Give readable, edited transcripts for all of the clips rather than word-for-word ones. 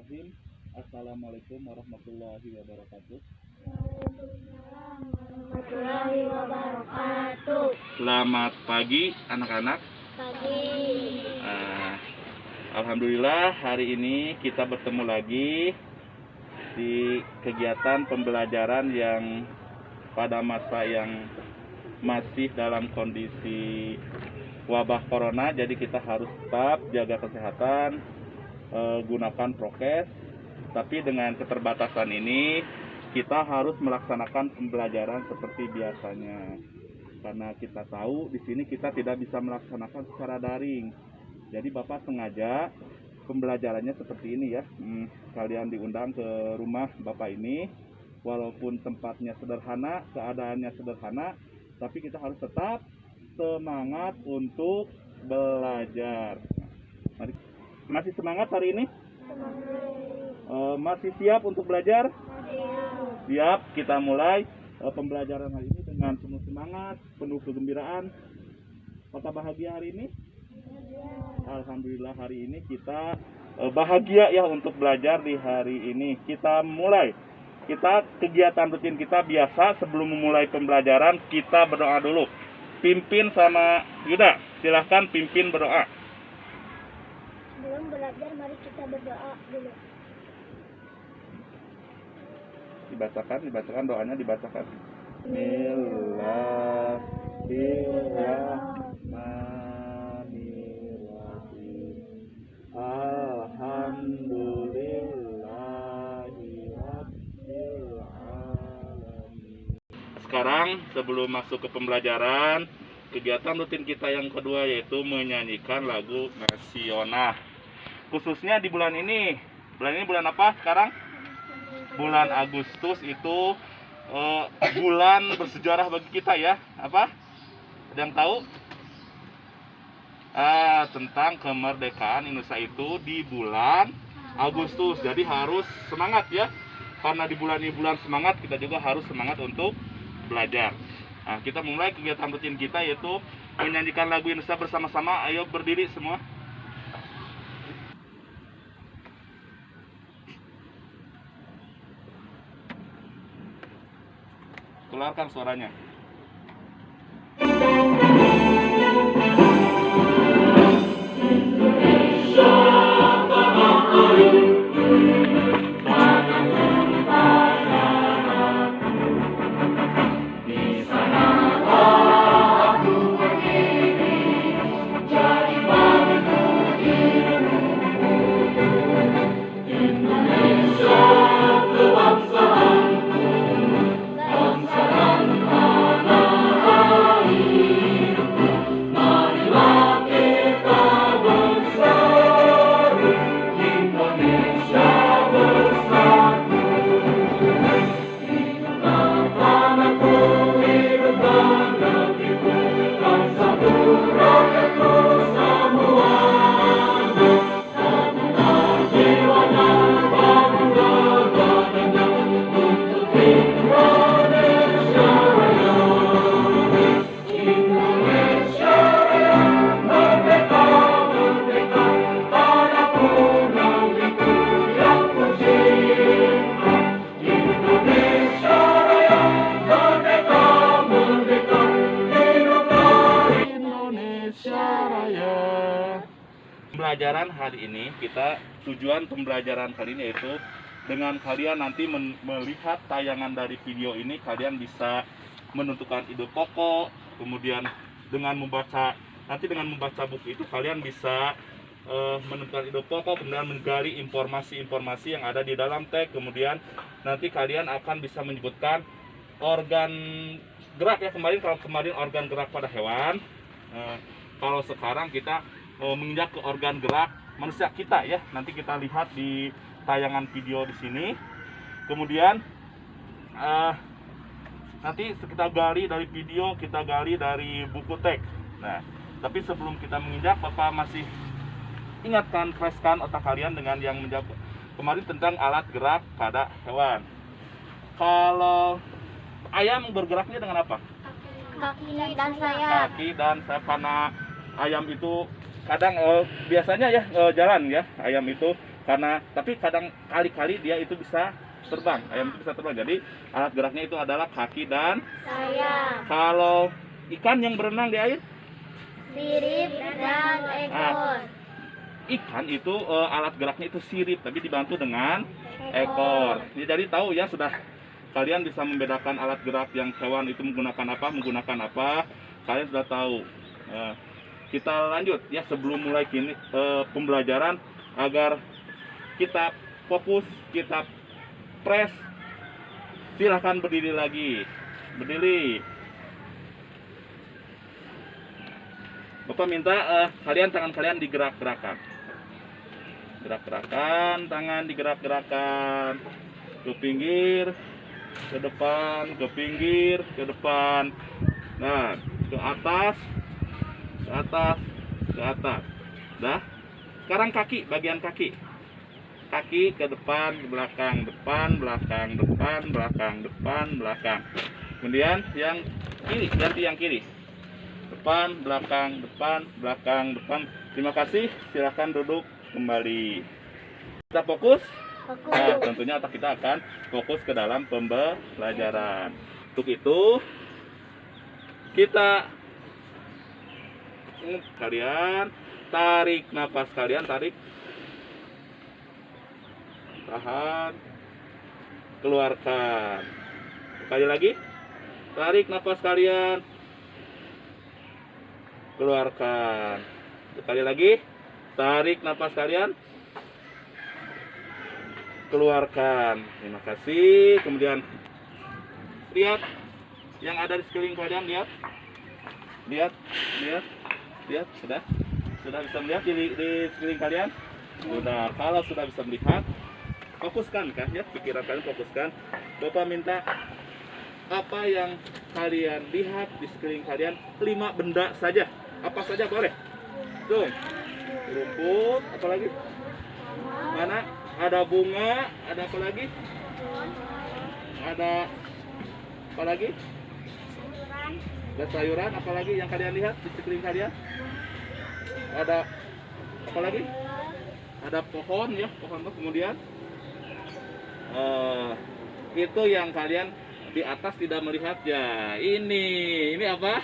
Bismillahirrahmanirrahim. Assalamualaikum warahmatullahi wabarakatuh. Warahmatullahi wabarakatuh. Selamat pagi anak-anak. Pagi. Alhamdulillah hari ini kita bertemu lagi di kegiatan pembelajaran yang pada masa yang masih dalam kondisi wabah corona. Jadi kita harus tetap jaga kesehatan, gunakan prokes. Tapi dengan keterbatasan ini kita harus melaksanakan pembelajaran seperti biasanya. Karena kita tahu di sini kita tidak bisa melaksanakan secara daring. Jadi Bapak sengaja pembelajarannya seperti ini ya. Kalian diundang ke rumah Bapak ini, walaupun tempatnya sederhana, keadaannya sederhana, tapi kita harus tetap semangat untuk belajar. Masih semangat hari ini? Masih siap untuk belajar? Siap, kita mulai pembelajaran hari ini dengan penuh semangat, penuh kegembiraan. Apakah bahagia hari ini? Alhamdulillah hari ini kita bahagia ya untuk belajar di hari ini. Kita mulai. Kita kegiatan rutin kita biasa sebelum memulai pembelajaran kita berdoa dulu. Pimpin sama Yuda, silahkan pimpin berdoa. Sebelum belajar mari kita berdoa dulu. Dibacakan doanya dibacakan. Bismillahirrahmanirrahim. Alhamdulillahirabbil alamin. Sekarang sebelum masuk ke pembelajaran, kegiatan rutin kita yang kedua yaitu menyanyikan lagu nasional. Khususnya di bulan ini. Bulan ini bulan apa sekarang? Bulan Agustus itu bulan bersejarah bagi kita ya. Apa? Ada yang tahu? Tentang kemerdekaan Indonesia itu di bulan Agustus. Jadi harus semangat ya. Karena di bulan ini bulan semangat, kita juga harus semangat untuk belajar. Nah, kita mulai kegiatan rutin kita yaitu menyanyikan lagu Indonesia bersama-sama. Ayo berdiri semua. Keluarkan suaranya. Pembelajaran hari ini tujuan pembelajaran kali ini yaitu dengan kalian nanti melihat tayangan dari video ini, kalian bisa menentukan ide pokok. Kemudian dengan membaca buku itu kalian bisa menentukan ide pokok, kemudian menggali informasi-informasi yang ada di dalam teks. Kemudian nanti kalian akan bisa menyebutkan organ gerak ya. Kalau kemarin organ gerak pada hewan, kalau sekarang kita menginjak ke organ gerak manusia kita ya. Nanti kita lihat di tayangan video di sini. Kemudian nanti kita gali dari video, kita gali dari buku teks. Nah, tapi sebelum kita menginjak, Bapak masih ingatkan, flashkan otak kalian dengan yang menjawab kemarin tentang alat gerak pada hewan. Kalau ayam bergeraknya dengan apa? Kaki dan sayap. Kaki dan sayap. Karena ayam itu kadang biasanya ya jalan ya, ayam itu Tapi kadang kali-kali dia itu bisa terbang, ayam itu bisa terbang. Jadi alat geraknya itu adalah kaki dan sayap, kalau ikan yang berenang di air, sirip dan ekor. Ikan itu alat geraknya itu sirip, tapi dibantu dengan ekor. Jadi tahu ya, sudah kalian bisa membedakan alat gerak yang hewan itu menggunakan apa. Kalian sudah tahu. Kita lanjut ya, sebelum mulai pembelajaran, agar kita fokus, kita press. Silahkan berdiri lagi. Berdiri. Bapak minta kalian tangan kalian digerak-gerakan. Gerak-gerakan, tangan digerak-gerakan. Ke pinggir, ke depan, ke pinggir, ke depan. Nah, ke atas, ke atas, ke atas. Dah. Sekarang kaki, bagian kaki. Kaki ke depan, ke belakang, depan, belakang, depan, belakang, depan, belakang. Kemudian yang kiri, ganti yang kiri. Depan, belakang, depan, belakang, depan. Terima kasih, silakan duduk kembali. Kita fokus. Nah, tentunya otak kita akan fokus ke dalam pembelajaran. Untuk itu, kalian tarik nafas kalian, tarik, tahan, keluarkan. Sekali lagi, tarik nafas kalian, keluarkan. Sekali lagi, tarik nafas kalian, keluarkan. Terima kasih. Kemudian lihat yang ada di sekeliling kalian, lihat, sudah bisa melihat di sekeliling kalian. Sudah, kalau sudah bisa melihat, fokuskan kan ya, pikiran kalian fokuskan. Bapak minta apa yang kalian lihat di sekeliling kalian, 5 benda saja. Apa saja boleh. Tuh, rumput, apa lagi? Mana? Ada bunga, ada apa lagi? Ada apa lagi? Ada sayuran, apa lagi yang kalian lihat di sekeliling kalian? Ada apa lagi? Ada pohon ya, pohon. Kemudian itu yang kalian di atas tidak melihat ya. Ini apa?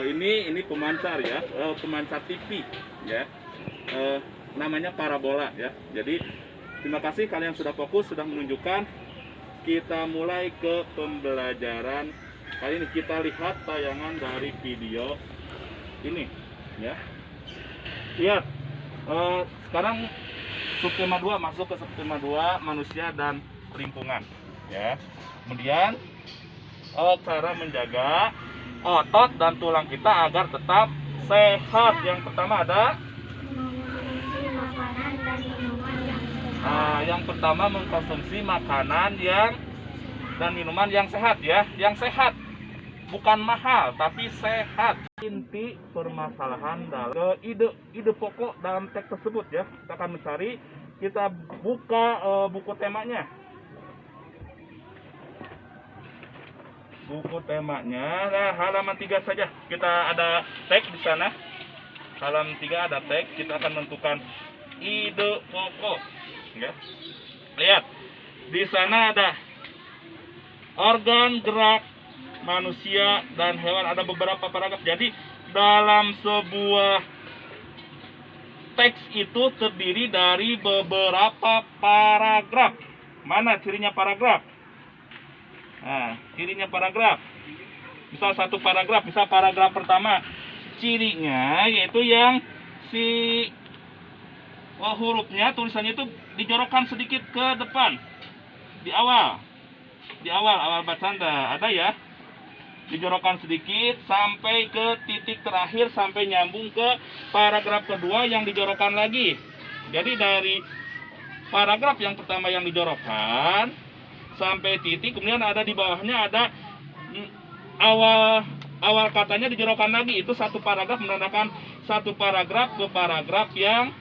Ini pemancar ya, pemancar TV ya, namanya parabola ya. Jadi terima kasih kalian sudah fokus, sudah menunjukkan. Kita mulai ke pembelajaran kali ini. Kita lihat tayangan dari video ini ya. Lihat, sekarang subtema 2 masuk ke subtema 2 manusia dan lingkungan ya. Kemudian cara menjaga otot dan tulang kita agar tetap sehat. Yang pertama ada yang pertama mengkonsumsi makanan dan minuman yang sehat ya. Yang sehat, bukan mahal tapi sehat. Inti permasalahan dalam ide pokok dalam teks tersebut ya. Kita akan mencari, kita buka buku temanya. Buku temanya, nah, halaman 3 saja. Kita ada teks di sana. Halaman 3 ada teks. Kita akan menentukan ide pokok. Ya. Lihat, di sana ada organ gerak manusia dan hewan, ada beberapa paragraf. Jadi dalam sebuah teks itu terdiri dari beberapa paragraf. Mana cirinya paragraf? Nah, cirinya paragraf. Misal satu paragraf, misal paragraf pertama, cirinya yaitu yang hurufnya, tulisannya itu dijorokkan sedikit ke depan. Di awal bacaan ada ya. Dijorokkan sedikit sampai ke titik terakhir, sampai nyambung ke paragraf kedua yang dijorokkan lagi. Jadi dari paragraf yang pertama yang dijorokkan sampai titik, kemudian ada di bawahnya ada awal katanya dijorokkan lagi. Itu satu paragraf menandakan satu paragraf ke paragraf yang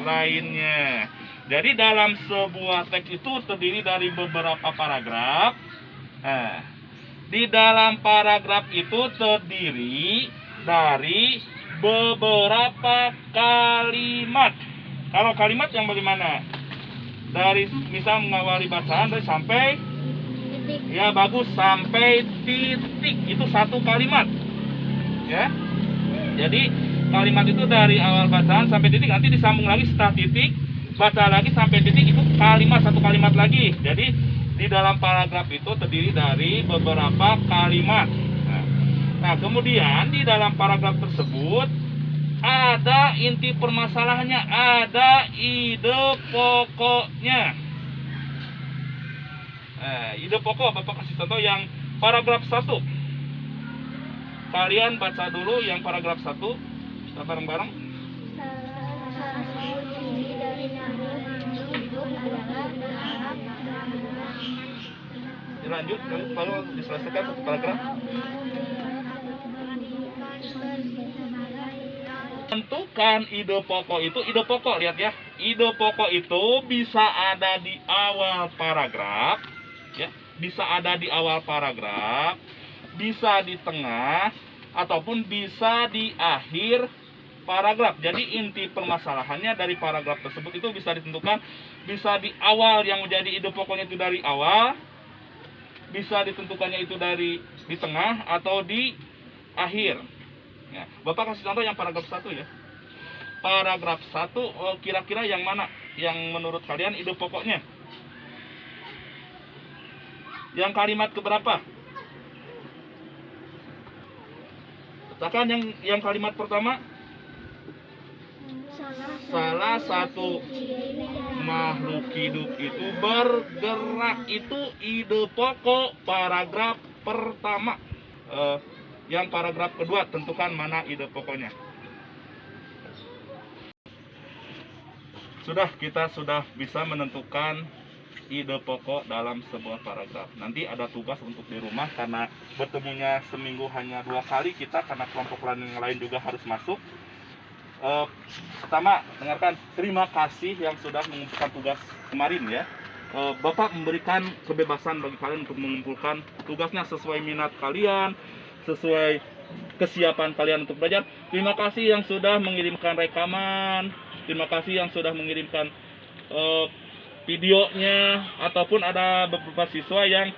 lainnya. Jadi dalam sebuah teks itu terdiri dari beberapa paragraf. Nah, di dalam paragraf itu terdiri dari beberapa kalimat. Kalau kalimat yang bagaimana? Dari misal mengawali bacaan dari sampai, Titik. ya bagus, sampai titik, itu satu kalimat. Ya. Jadi kalimat itu dari awal bacaan sampai titik, nanti disambung lagi setelah titik, baca lagi sampai titik, itu kalimat, satu kalimat lagi. Jadi di dalam paragraf itu terdiri dari beberapa kalimat. Nah, kemudian di dalam paragraf tersebut ada inti permasalahannya, ada ide pokoknya. Ide pokok Bapak kasih contoh yang paragraf 1. Kalian baca dulu yang paragraf 1. Kita bareng-bareng. Salah satu ciri dari makhluk hidup adalah berharap. Dilanjut, baru diselesaikan satu paragraf. Tentukan ide pokok itu, ide pokok, lihat ya. Ide pokok itu bisa ada di awal paragraf, ya, bisa ada di awal paragraf, bisa di tengah, ataupun bisa di akhir paragraf. Jadi inti permasalahannya dari paragraf tersebut itu bisa ditentukan, bisa di awal yang menjadi ide pokoknya itu dari awal, bisa ditentukannya itu di tengah atau di akhir. Ya, Bapak kasih contoh yang paragraf 1 ya. Paragraf 1 kira-kira yang mana yang menurut kalian ide pokoknya? Yang kalimat keberapa? Katakan yang kalimat pertama. Salah satu makhluk hidup itu bergerak, itu ide pokok paragraf pertama. Yang paragraf kedua, tentukan mana ide pokoknya. Kita sudah bisa menentukan ide pokok dalam sebuah paragraf. Nanti ada tugas untuk di rumah, karena bertemunya seminggu hanya 2 kali kita, karena kelompok yang lain juga harus masuk. Pertama, dengarkan. Terima kasih yang sudah mengumpulkan tugas kemarin ya. Bapak memberikan kebebasan bagi kalian untuk mengumpulkan tugasnya sesuai minat kalian, sesuai kesiapan kalian untuk belajar. Terima kasih yang sudah mengirimkan rekaman, terima kasih yang sudah mengirimkan videonya, ataupun ada beberapa siswa yang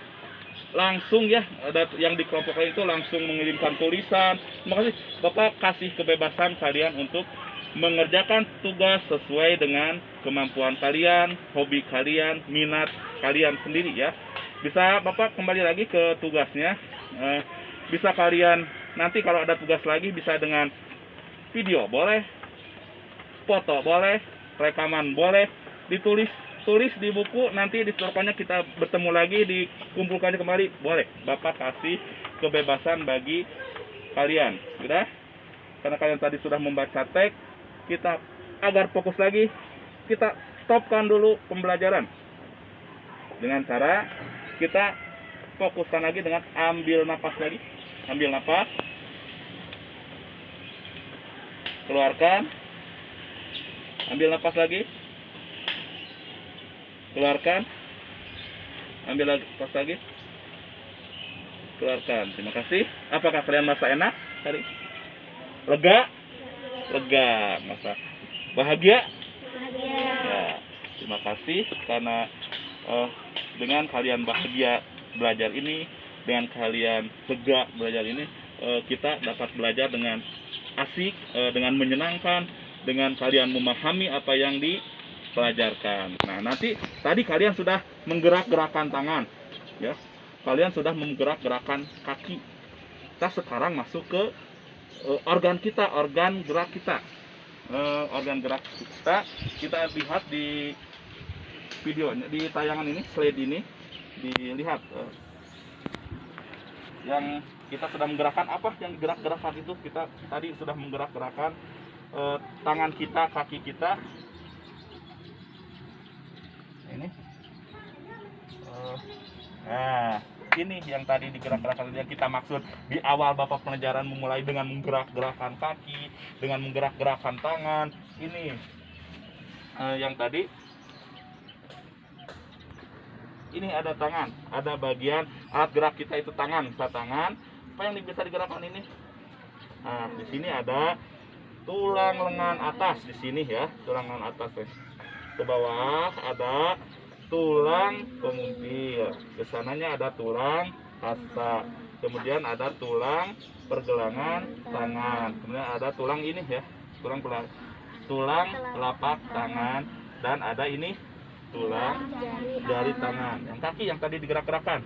langsung ya, ada yang di kelompok lain itu langsung mengirimkan tulisan. Terima kasih. Bapak kasih kebebasan kalian untuk mengerjakan tugas sesuai dengan kemampuan kalian, hobi kalian, minat kalian sendiri ya. Bisa Bapak kembali lagi ke tugasnya. Bisa kalian nanti kalau ada tugas lagi, bisa dengan video boleh, foto boleh, rekaman boleh, tulis di buku, nanti disetorkannya kita bertemu lagi, dikumpulkannya kembali, boleh. Bapak kasih kebebasan bagi kalian, sudah? Karena kalian tadi sudah membaca teks, kita agar fokus lagi, kita stopkan dulu pembelajaran dengan cara kita fokuskan lagi dengan ambil napas lagi, ambil napas, keluarkan, ambil napas lagi, keluarkan, ambil napas lagi, keluarkan. Terima kasih. Apakah kalian merasa enak hari? Lega? Lega. Masa bahagia? Ya, terima kasih karena dengan kalian bahagia belajar ini, dengan kalian lega belajar ini, kita dapat belajar dengan asik, dengan menyenangkan, dengan kalian memahami apa yang dipelajarkan. Nah, nanti tadi kalian sudah menggerak-gerakan tangan, ya. Kalian sudah menggerak-gerakan kaki. Kita sekarang masuk ke organ kita, organ gerak kita. Organ gerak kita lihat di video, di tayangan ini, slide ini, dilihat yang kita sudah menggerakkan apa yang gerak-gerakan itu. Kita tadi sudah menggerak-gerakan tangan kita, kaki kita. Ini nah, ini yang tadi digerak-gerakan yang kita maksud di awal Bapak pelajaran, memulai dengan menggerak-gerakan kaki, dengan menggerak-gerakan tangan. Ini yang tadi ini ada tangan, ada bagian alat gerak kita itu tangan, tangan. Apa yang bisa digerakkan ini? Nah, di sini ada tulang lengan atas di sini ya, tulang lengan atas ya. Ke bawah ada tulang pemumpil, ke sananya ada tulang hasta, kemudian ada tulang pergelangan tangan, kemudian ada tulang ini ya, tulang telapak tangan, dan ada ini tulang jari tangan. Yang kaki yang tadi digerak-gerakkan,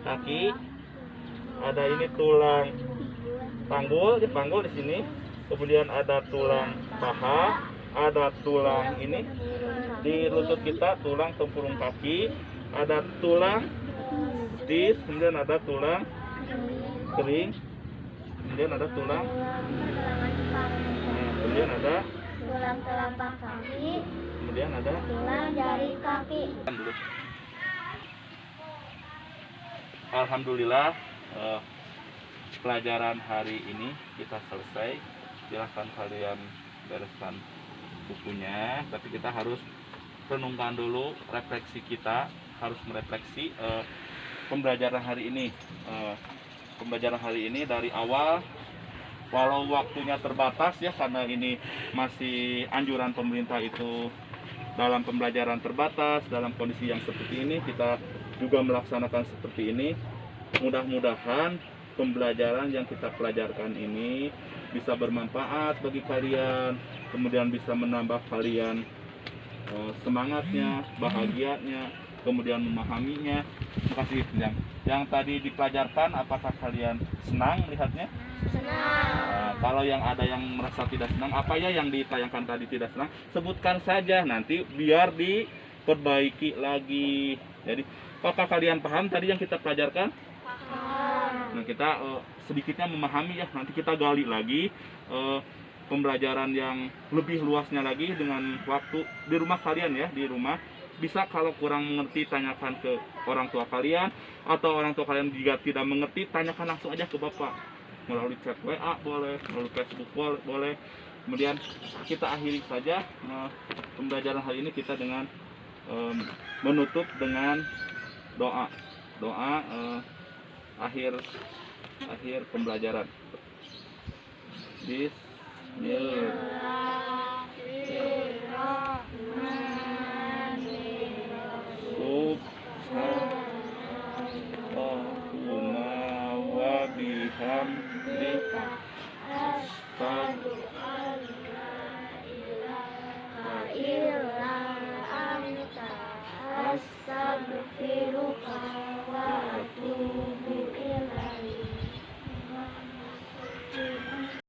kaki ada ini tulang panggul di sini, kemudian ada tulang paha, ada tulang ini di lutut kita, tulang tempurung kaki, ada tulang dis, kemudian ada tulang kering, kemudian ada tulang, kemudian ada tulang telapak kaki, kemudian ada tulang jari kaki. Alhamdulillah, pelajaran hari ini kita selesai. Silahkan kalian bereskan bukunya, tapi kita harus renungkan dulu, refleksi kita harus merefleksi pembelajaran hari ini. Pembelajaran hari ini dari awal, walau waktunya terbatas ya, karena ini masih anjuran pemerintah itu dalam pembelajaran terbatas, dalam kondisi yang seperti ini kita juga melaksanakan seperti ini. Mudah-mudahan pembelajaran yang kita pelajarkan ini bisa bermanfaat bagi kalian, kemudian bisa menambah kalian semangatnya, bahagianya, kemudian memahaminya. Terima kasih. Yang tadi dipelajarkan, apakah kalian senang melihatnya? Nah, kalau yang ada yang merasa tidak senang, apa ya yang ditayangkan tadi tidak senang, sebutkan saja, nanti biar diperbaiki lagi. Jadi, apakah kalian paham tadi yang kita pelajarkan? Nah, kita sedikitnya memahami ya, nanti kita gali lagi pembelajaran yang lebih luasnya lagi dengan waktu di rumah kalian ya, di rumah. Bisa kalau kurang mengerti tanyakan ke orang tua kalian, atau orang tua kalian jika tidak mengerti tanyakan langsung aja ke bapak melalui chat WA boleh, melalui Facebook boleh. Kemudian kita akhiri saja pembelajaran hari ini kita dengan menutup dengan doa akhir pembelajaran. Subhanallahumma wa bihamdika asyhadu an la ilaha illa anta astaghfiruka wa atubu